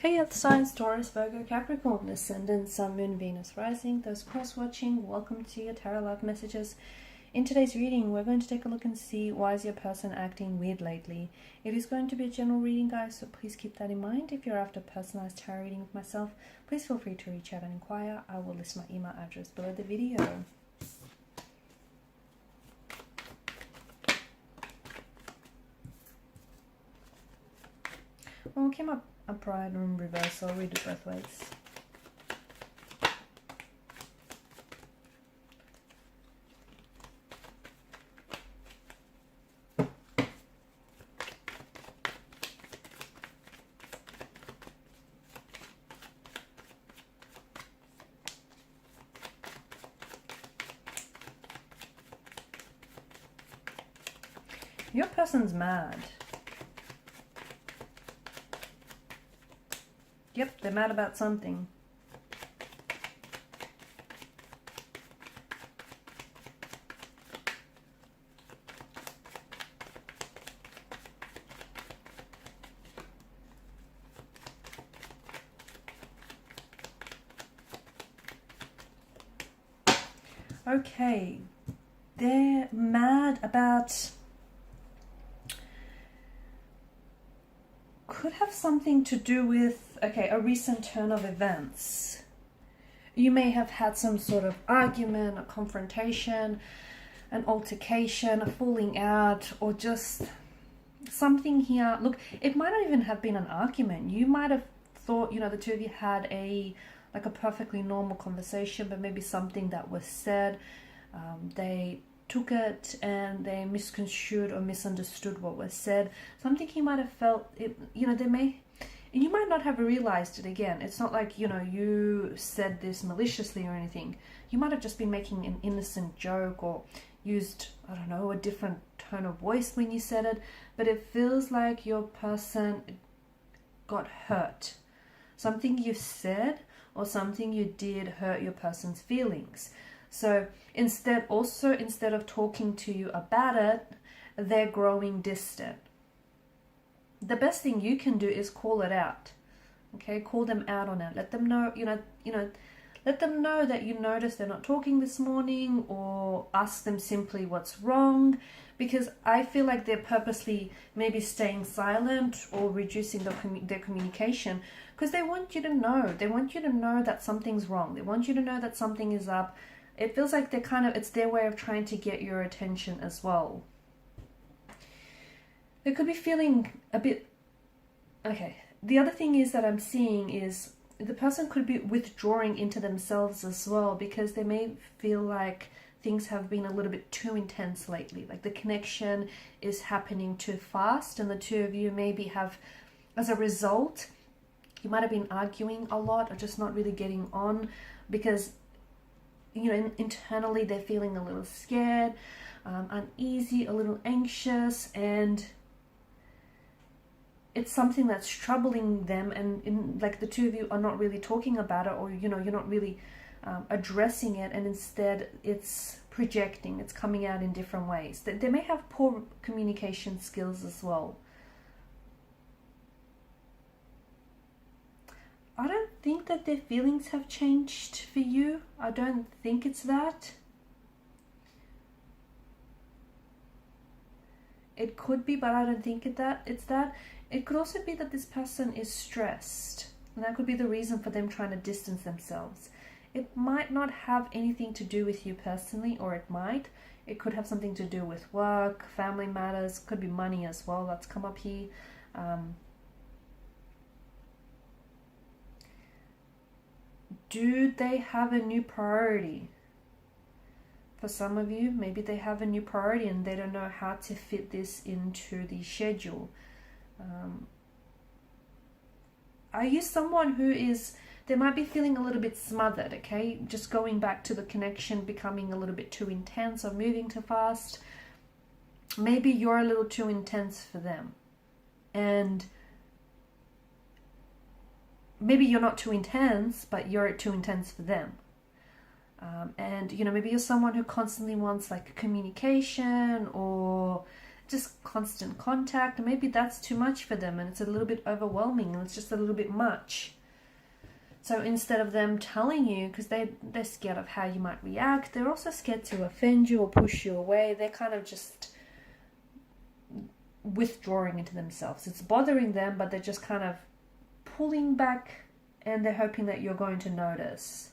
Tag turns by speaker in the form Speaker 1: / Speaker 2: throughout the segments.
Speaker 1: Hey Earth signs, Taurus, Virgo, Capricorn, Ascendant, Sun, Moon, Venus, Rising. Those cross-watching, welcome to your Tarot Life Messages. In today's reading, we're going to take a look and see why is your person acting weird lately. It is going to be a general reading, guys, so please keep that in mind. If you're after a personalized tarot reading with myself, please feel free to reach out and inquire. I will list my email address below the video. Well, we came up upright and reverse, so I'll read it both ways. Your person's mad. Yep, they're mad about something. Okay, they're mad about... could have something to do with, okay, a recent turn of events. You may have had some sort of argument, a confrontation, an altercation, a falling out, or just something here. Look, it might not even have been an argument. You might have thought, you know, the two of you had a perfectly normal conversation, but maybe something that was said, they took it and they misconstrued or misunderstood what was said. Something he might have felt, it, you know, and you might not have realized it. Again, it's not like, you know, you said this maliciously or anything. You might have just been making an innocent joke or used, I don't know, a different tone of voice when you said it, but it feels like your person got hurt. Something you said or something you did hurt your person's feelings. So instead of talking to you about it, they're growing distant. The best thing you can do is call it out. Okay, call them out on it. Let them know, let them know that you noticed they're not talking this morning, or ask them simply what's wrong, because I feel like they're purposely maybe staying silent or reducing their communication because they want you to know. They want you to know that something's wrong. They want you to know that something is up. It feels like it's their way of trying to get your attention as well. They could be feeling a bit... Okay, the other thing is that I'm seeing is the person could be withdrawing into themselves as well, because they may feel like things have been a little bit too intense lately. Like the connection is happening too fast, and the two of you maybe have, as a result, you might have been arguing a lot or just not really getting on because, you know, internally they're feeling a little scared, uneasy, a little anxious, and it's something that's troubling them, and like the two of you are not really talking about it, or, you know, you're not really addressing it, and instead it's projecting, it's coming out in different ways. They may have poor communication skills as well. I don't think that their feelings have changed for you. I don't think it's that. It could be, but I don't think it's that. It could also be that this person is stressed, and that could be the reason for them trying to distance themselves. It might not have anything to do with you personally, or it might. It could have something to do with work, family matters, could be money as well. That's come up here. Do they have a new priority? For some of you, maybe they have a new priority and they don't know how to fit this into the schedule. Are you someone who is, they might be feeling a little bit smothered, okay? Just going back to the connection becoming a little bit too intense or moving too fast. Maybe you're a little too intense for them. And maybe you're not too intense, but you're too intense for them. And, you know, maybe you're someone who constantly wants like communication or just constant contact. Maybe that's too much for them and it's a little bit overwhelming and it's just a little bit much. So instead of them telling you, because they're scared of how you might react, they're also scared to offend you or push you away. They're kind of just withdrawing into themselves. It's bothering them, but they're just kind of pulling back and they're hoping that you're going to notice.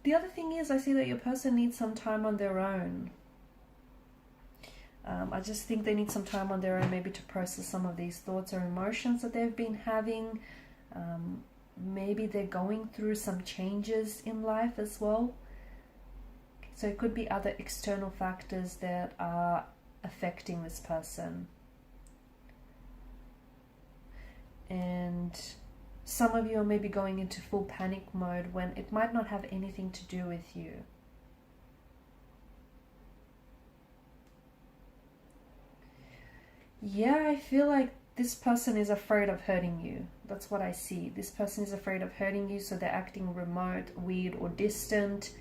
Speaker 1: The other thing is, I see that your person needs some time on their own. I just think they need some time on their own, maybe to process some of these thoughts or emotions that they've been having. Maybe they're going through some changes in life as well. So it could be other external factors that are affecting this person. And some of you are maybe going into full panic mode when it might not have anything to do with you. Yeah, I feel like this person is afraid of hurting you. That's what I see. This person is afraid of hurting you, so they're acting remote, weird, or distant.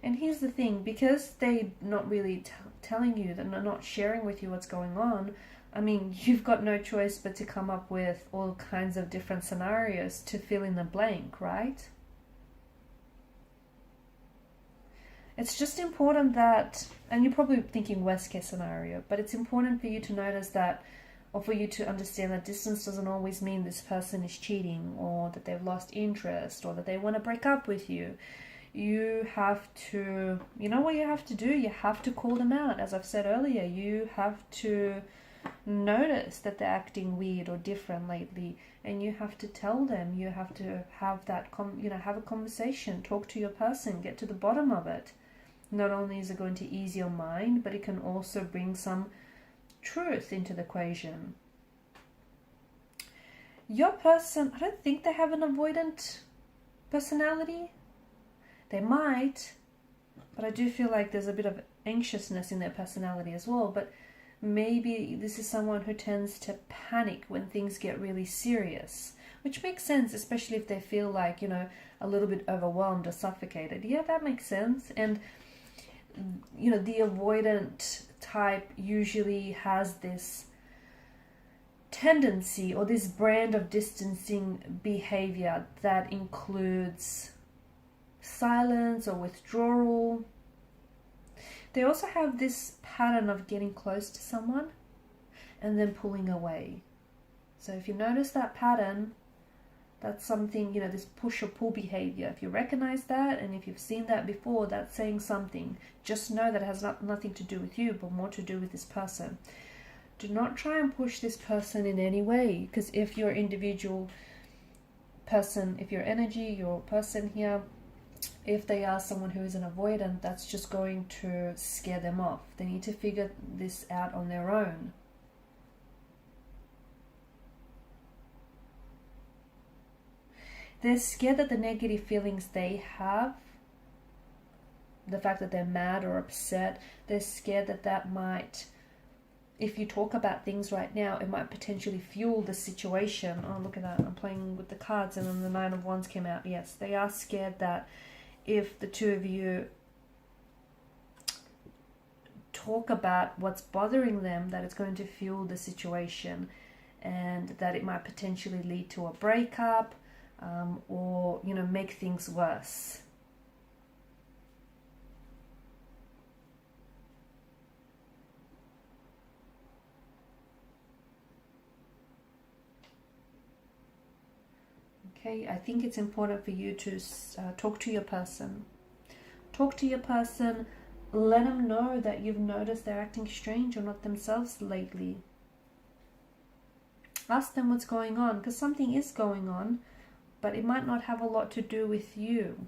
Speaker 1: And here's the thing, because they're not really telling you, they're not sharing with you what's going on, I mean, you've got no choice but to come up with all kinds of different scenarios to fill in the blank, right? It's just important that, and you're probably thinking worst case scenario, but it's important for you to notice that, or for you to understand that distance doesn't always mean this person is cheating, or that they've lost interest, or that they want to break up with you. You have to, you know what you have to do? You have to call them out. As I've said earlier, you have to notice that they're acting weird or different lately, and you have to tell them. You have to have that, have a conversation, talk to your person, get to the bottom of it. Not only is it going to ease your mind, but it can also bring some truth into the equation. Your person, I don't think they have an avoidant personality. They might, but I do feel like there's a bit of anxiousness in their personality as well. But maybe this is someone who tends to panic when things get really serious, which makes sense, especially if they feel like, a little bit overwhelmed or suffocated. Yeah, that makes sense. And, the avoidant type usually has this tendency or this brand of distancing behavior that includes silence or withdrawal. They also have this pattern of getting close to someone and then pulling away. So if you notice that pattern, that's something, this push or pull behavior. If you recognize that, and if you've seen that before, that's saying something. Just know that it has nothing to do with you, but more to do with this person. Do not try and push this person in any way, because if your individual person, if your energy, your person here, if they are someone who is an avoidant, that's just going to scare them off. They need to figure this out on their own. They're scared that the negative feelings they have, the fact that they're mad or upset, they're scared that might, if you talk about things right now, it might potentially fuel the situation. Oh, look at that. I'm playing with the cards and then the Nine of Wands came out. Yes, they are scared that if the two of you talk about what's bothering them, that it's going to fuel the situation and that it might potentially lead to a breakup, or make things worse. Okay, I think it's important for you to talk to your person. Talk to your person, let them know that you've noticed they're acting strange or not themselves lately. Ask them what's going on, because something is going on, but it might not have a lot to do with you.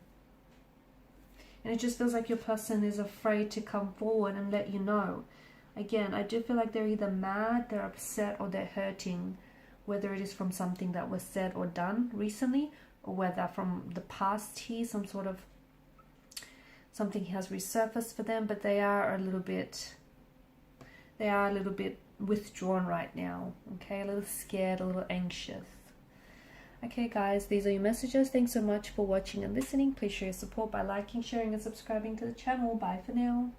Speaker 1: And it just feels like your person is afraid to come forward and let you know. Again, I do feel like they're either mad, they're upset, or they're hurting, whether it is from something that was said or done recently, or whether from the past here, something has resurfaced for them, but they are a little bit withdrawn right now, okay, a little scared, a little anxious. Okay guys, these are your messages. Thanks so much for watching and listening. Please show your support by liking, sharing and subscribing to the channel. Bye for now.